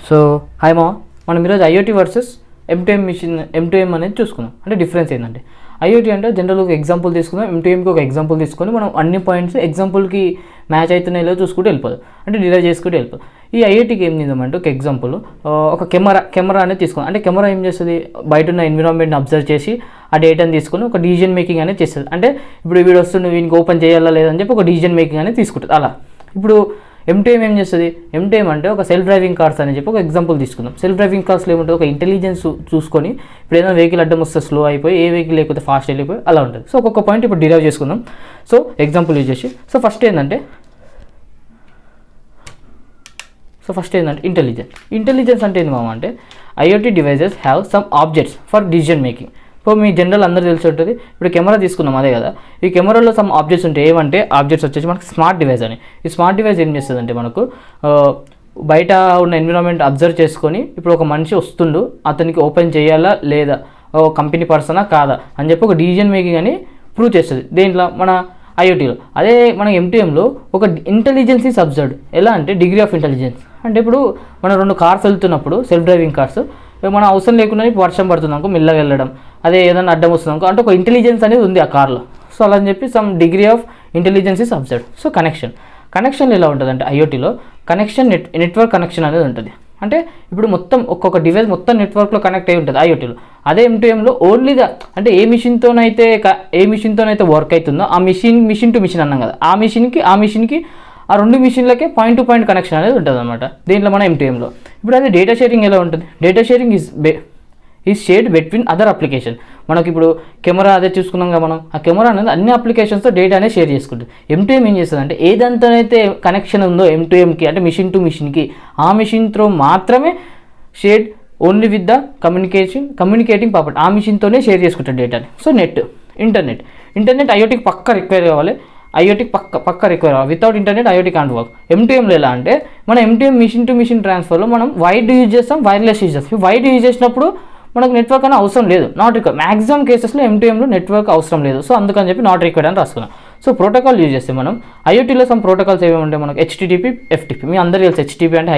So hi మా మనం ఈరోజు ఐఓటీ వర్సెస్ M2M అనేది చూసుకుందాం. అంటే డిఫరెన్స్ ఏంటంటే ఐఓటీ అంటే జనరల్ ఒక ఎగ్జాంపుల్ తీసుకుందాం, M2Mకి ఒక ఎగ్జాంపుల్ తీసుకొని మనం అన్ని పాయింట్స్ ఎగ్జాంపుల్కి మ్యాచ్ అవుతున్నాయో చూసుకుంటూ వెళ్ళిపోదు, అంటే డిరైవ్ చేసుకుంటూ వెళ్ళిపోదు. ఈ ఐఓటీకి ఏం చేద్దామంటే ఒక ఎగ్జాంపుల్ ఒక కెమెరా అనేది తీసుకుందాం. అంటే కెమెరా ఏం చేస్తుంది, బయట ఉన్న ఎన్విరాన్మెంట్ని అబ్జర్వ్ చేసి ఆ డేటాని తీసుకొని ఒక డిసిజన్ మేకింగ్ అనేది చేస్తుంది. అంటే ఇప్పుడు వీడు వస్తుంది వీనికి ఓపెన్ చేయాలా లేదని చెప్పి ఒక డిసిజన్ మేకింగ్ అనేది తీసుకుంటుంది. అలా ఇప్పుడు M2M ఏం చేస్తుంది, M2M అంటే ఒక సెల్ఫ్ డ్రైవింగ్ కార్స్ అని చెప్పి ఒక ఎగ్జాంపుల్ తీసుకుందాం. సెల్ఫ్ డ్రైవింగ్ కార్స్లో ఏముంటుంది, ఒక ఇంటెలిజెన్స్ చూసుకొని ఇప్పుడు ఏదైనా వెహికల్ అడ్డం వస్తే స్లో అయిపోయి, ఏ వెహికల్ లేకపోతే ఫాస్ట్ వెళ్ళిపోయి అలా ఉంటుంది. సో ఒక్కొక్క పాయింట్ ఇప్పుడు డిరైవ్ చేసుకుందాం. సో ఎగ్జాంపుల్ యూజ్ చేసి ఫస్ట్ ఏంటంటే ఇంటెలిజెన్స్ అంటే ఏంది మామ అంటే IoT devices have some objects for decision making. ఇప్పుడు మీ జనరల్ అందరూ తెలిసి ఉంటుంది. ఇప్పుడు కెమెరా తీసుకున్నాం అదే కదా, ఈ కెమెరాలో సమ్ ఆబ్జెక్ట్స్ ఉంటాయి. ఏమంటే ఆబ్జెక్ట్స్ వచ్చేసి మనకు స్మార్ట్ డివైస్ అని. ఈ స్మార్ట్ డివైస్ ఏం చేస్తుంది అంటే మనకు బయట ఉన్న ఎన్విరాన్మెంట్ అబ్జర్వ్ చేసుకొని ఇప్పుడు ఒక మనిషి వస్తుండు, అతనికి ఓపెన్ చేయాలా లేదా, కంపెనీ పర్సనా కాదా అని చెప్పి ఒక డిసిజన్ మేకింగ్ అని ప్రూవ్ చేస్తుంది. దేంట్లో మన ఐఓటీలో. అదే మన M2Mలో ఒక ఇంటెలిజెన్స్ ఈజ్ అబ్జర్వ్డ్. ఎలా అంటే డిగ్రీ ఆఫ్ ఇంటెలిజెన్స్. అంటే ఇప్పుడు మనం 2 కార్స్ వెళ్తున్నప్పుడు సెల్ఫ్ డ్రైవింగ్ కార్స్ మనం అవసరం లేకుండా వర్షం పడుతుందనుకో మెల్లగా వెళ్ళడం, అదే ఏదైనా అడ్డం వస్తుందనుకో అంటే ఒక ఇంటెలిజెన్స్ అనేది ఉంది ఆ కార్లో. సో అలా అని చెప్పి some degree of intelligence is observed. So connection ఎలా ఉంటుంది అంటే ఐఓటీలో నెట్వర్క్ కనెక్షన్ అనేది ఉంటుంది. అంటే ఇప్పుడు మొత్తం ఒక్కొక్క డివైస్ మొత్తం నెట్వర్క్లో కనెక్ట్ అయి ఉంటుంది ఐఓటీలో. అదే M2Mలో ఓన్లీగా అంటే ఏ మిషన్తోనైతే వర్క్ అవుతుందో ఆ మిషన్ టు మిషన్ అన్నాం కదా, ఆ మిషన్కి ఆ 2 మిషన్లకే పాయింట్ టు పాయింట్ కనెక్షన్ అనేది ఉంటుంది అనమాట దీంట్లో మన M2Mలో. ఇప్పుడు అదే డేటా షేరింగ్ ఎలా ఉంటుంది, data sharing is shared between other application. మనకి ఇప్పుడు కెమెరా అదే చూసుకున్నాం కదా, మనం ఆ కెమెరా అనేది అన్ని అప్లికేషన్స్తో డేటా అనేది షేర్ చేసుకుంటుంది. M2M ఏం చేస్తుంది అంటే ఏదంతనైతే కనెక్షన్ ఉందో M2Mకి అంటే మిషన్ టు మిషన్కి, ఆ మిషన్తో మాత్రమే shared only with the communicating purpose, ఆ మిషన్తోనే షేర్ చేసుకుంటారు డేటాని. సో ఇంటర్నెట్ ఐఓటీకి పక్కా రిక్వైర్ కావాలి, ఐఓటీకి పక్క రిక్వైర్ అవ్వాలి. Without internet IoT can't work. M2Mలో ఎలా అంటే మన M2M మిషన్ టు మిషన్ ట్రాన్స్ఫర్లో మనం వైడ్ యూజ్ చేస్తాం, వైర్లెస్ యూజ్ చేస్తాం. వైడ్ యూజ్ చేసినప్పుడు మనకు నెట్వర్క్ అనేది అవసరం లేదు, నాట్ రిక్వైర్. మ్యాక్సిమం కేసెస్లో M2Mలో నెట్వర్క్ అవసరం లేదు. సో అందుకని చెప్పి నాట్ రిక్వైర్డ్ అని రాసుకున్నాం. సో ప్రోటోకాల్ యూజ్ చేస్తే మనం ఐఓటీలో సమ్ ప్రోటోకాల్స్ ఏమేమి ఉంటాయి మనకు, HTTP, FTP. మీ అందరూ తెలుసు HTTP అంటే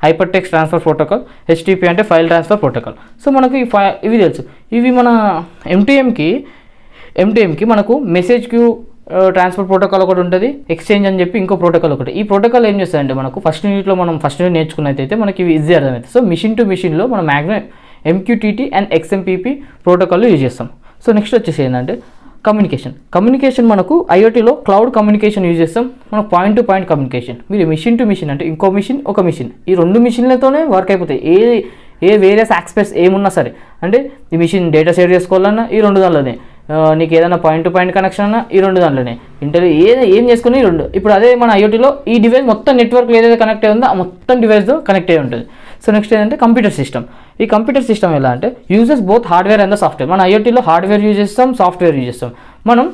hyper text transfer protocol, HTTP అంటే ఫైల్ ట్రాన్స్ఫర్ ప్రోటోకాల్. సో మనకు ఇవి తెలుసు. ఇవి మన M2Mకి మనకు మెసేజ్ క్యూ ట్రాన్స్ఫర్ ప్రోటోకాల్ ఒకటి ఉంటుంది, ఎక్స్చేంజ్ అని చెప్పి ఇంకో ప్రోటోకాల్ ఒకటి. ఈ ప్రోటోకాల్ ఏం చేస్తుందంటే మనకు ఫస్ట్ యూనిట్ నేర్చుకున్నట్టయితే మనకి ఇవి ఈజీ అర్థమవుతుంది. సో మిషన్ టు మిషన్లో మనం maximum MQTT and XMPP protocol use చేస్తాం. సో నెక్స్ట్ వచ్చేసి ఏంటంటే కమ్యూనికేషన్ మనకు ఐఓటీలో క్లౌడ్ కమ్యూనికేషన్ యూజ్ చేస్తాం. మనం పాయింట్ టు పాయింట్ కమ్యూనికేషన్. మీరు మిషన్ టు మిషన్ అంటే ఇంకో మిషన్ ఒక మిషన్, ఈ 2 మిషన్లతోనే వర్క్ అయిపోతాయి. ఏ వేరియస్ యాక్సెస్ ఏమున్నా సరే, అంటే ఈ మిషన్ డేటా షేర్ చేసుకోవాలన్నా ఈ 2 దానిలోనే, నీకు ఏదైనా పాయింట్ టు పాయింట్ కనెక్షన్ అన్నా ఈ 2 దాంట్లోనే, ఏం చేసుకుని 2. ఇప్పుడు అదే మన ఐఓటీలో ఈ డివైస్ మొత్తం నెట్వర్క్లో ఏదైతే కనెక్ట్ అయి ఉందో ఆ మొత్తం డివైస్తో కనెక్ట్ అయి ఉంటుంది. సో నెక్స్ట్ ఏంటంటే కంప్యూటర్ సిస్టమ్. ఈ కంప్యూటర్ సిస్టమ్ ఎలా అంటే uses both hardware and software. మన ఐఓటీలో హార్డ్వేర్ యూజ్ చేస్తాం, సాఫ్ట్వేర్ యూజ్ చేస్తాం. మనం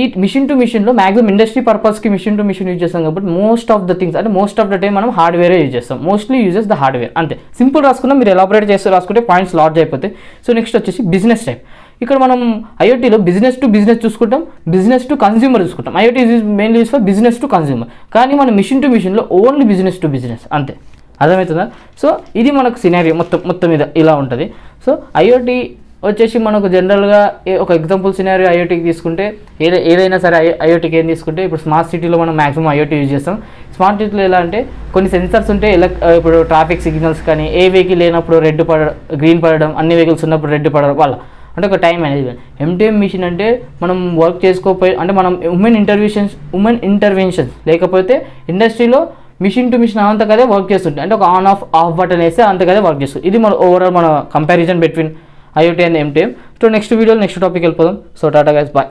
ఈ మిషన్ టు మిషన్లో మ్యాక్సిమం ఇండస్ట్రీ పర్పస్కి మిషన్ టు మిషన్ యూజ్ చేస్తాం కాబట్టి మోస్ట్ ఆఫ్ ద టైం మనం హార్డ్వేరే యూజ్ చేస్తాం. Mostly uses the hardware. అంతే సింపుల్ రాసుకున్నా, మీరు ఎలాబరేట్ చేస్తే రాసుకుంటే పాయింట్స్ లార్జ్ అయిపోతాయి. సో నెక్స్ట్ వచ్చేసి బిజినెస్ టైప్. ఇక్కడ మనం ఐఓటీలో బిజినెస్ టు బిజినెస్ చూసుకుంటాం, బిజినెస్ టు కన్స్యూమర్ చూసుకుంటాం. IoT is mainly use for business to consumer, కానీ మన మిషన్ టు మిషన్లో ఓన్లీ బిజినెస్ టు బిజినెస్. అంతే, అర్థమవుతుందా? సో ఇది మనకు సినారియో మొత్తం మీద ఇలా ఉంటుంది. సో ఐఓటీ వచ్చేసి మనకు జనరల్గా ఒక ఎగ్జాంపుల్ సినారియో ఐఓటీకి తీసుకుంటే ఏదైనా సరే ఐఓటీకి ఏం తీసుకుంటే ఇప్పుడు స్మార్ట్ సిటీలో మనం మ్యాక్సిమం ఐఓటీ యూజ్ చేస్తాం. స్మార్ట్ సిటీలో ఎలా అంటే కొన్ని సెన్సర్స్ ఉంటాయి. ఇప్పుడు ట్రాఫిక్ సిగ్నల్స్ కానీ, ఏ వెహికల్ లేనప్పుడు గ్రీన్ పడడం, అన్ని వెహికల్స్ ఉన్నప్పుడు రెడ్ పడడం వల్ల, అంటే ఒక టైం మేనేజ్మెంట్. M2M మిషన్ అంటే మనం వర్క్ చేసుకోపోయి అంటే మనం ఉమెన్ ఇంటర్వెన్షన్స్ లేకపోతే ఇండస్ట్రీలో మిషన్ టు మిషన్ అంతకదే వర్క్ చేస్తుంటాయి. అంటే ఒక ఆఫ్ బటన్ వేస్తే అంతకదే వర్క్ చేస్తుంది. ఇది మన ఓవరాల్ మన comparison between IoT and M2M. So next వీడియోలో నెక్స్ట్ టాపిక్ వెళ్ళిపోదాం. So tata guys, bye.